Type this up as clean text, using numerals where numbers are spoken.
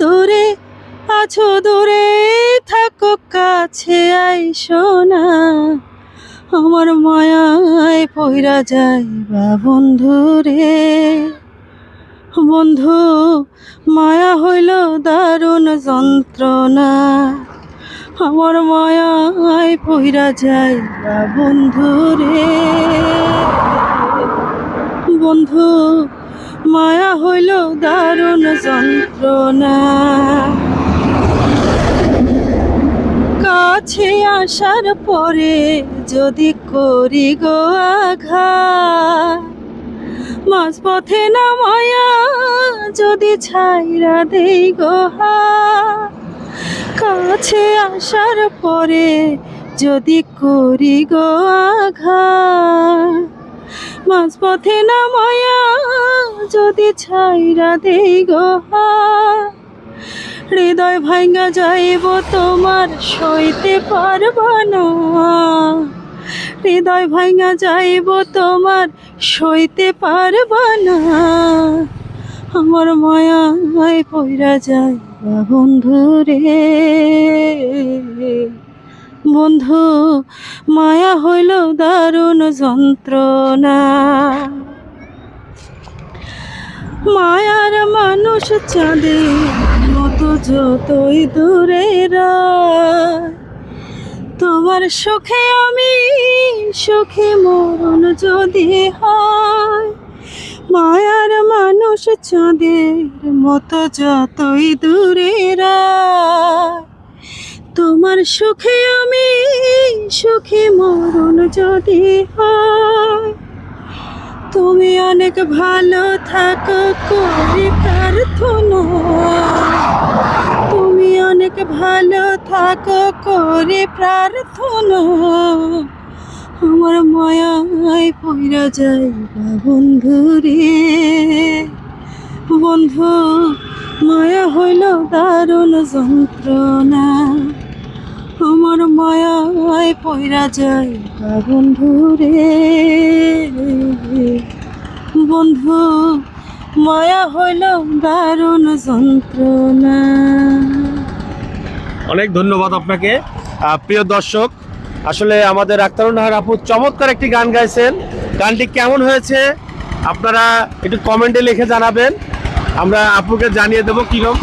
দূরে আছো দূরে থাকো কাছে আইসো না, আমার মায়ায় পইরা যাইবা বন্ধু রে। বন্ধু মায়া হইল দারুণ যন্ত্রণা, আমার মায়ায় পইরা যাইবা বন্ধু রে। বন্ধু মায়া হইল দারুণ যন্ত্রণা, কাছে আসার পরে যদি করি গো আঘাত, মাঝপথে নামায়া যদি ছাইরা দেই গো হাত। কাছে আসার পরে যদি করি গো আঘাত, মাঝপথে নামায়া যদি ছাইরা দেই গো হাত। হৃদয় ভাঙ্গা যাইব তোমার সইতে পারবা না, হৃদয় ভাঙ্গা যাইব তোমার সইতে পারবা না, আমার মায়ায় পইরা যাইবা বন্ধু রে। বন্ধু মায়া হইল দারুণ যন্ত্রণা, মায়ার মানুষ চাঁদের মতো যতই দূরে রয়, তোমার সুখে আমি সুখে মরণ যদি হয়। মায়ার মানুষ চাঁদের মতো যতই দূরে রয়, তোমার সুখে আমি সুখে মরণ যদি হয়। তুমি অনেক ভালো থাকো করি প্রার্থনা, তুমি অনেক ভালো থাকো করি প্রার্থনা, আমার মায়ায় পইরা যাইবা বন্ধু রে। বন্ধু মায়া হইল দারুণ যন্ত্রণা, আমার মায়ায় পইরা যাইবা বন্ধু রে। বন্ধু মায়া হইল দারুণ যন্ত্রণা। অনেক ধন্যবাদ আপনাকে। প্রিয় দর্শক, আসলে আমাদের আক্তারুন নাহার আপু চমৎকার একটি গান গাইছেন। গানটি কেমন হয়েছে আপনারা একটু কমেন্টে লিখে জানাবেন, আমরা আপুকে জানিয়ে দেবো কিরকম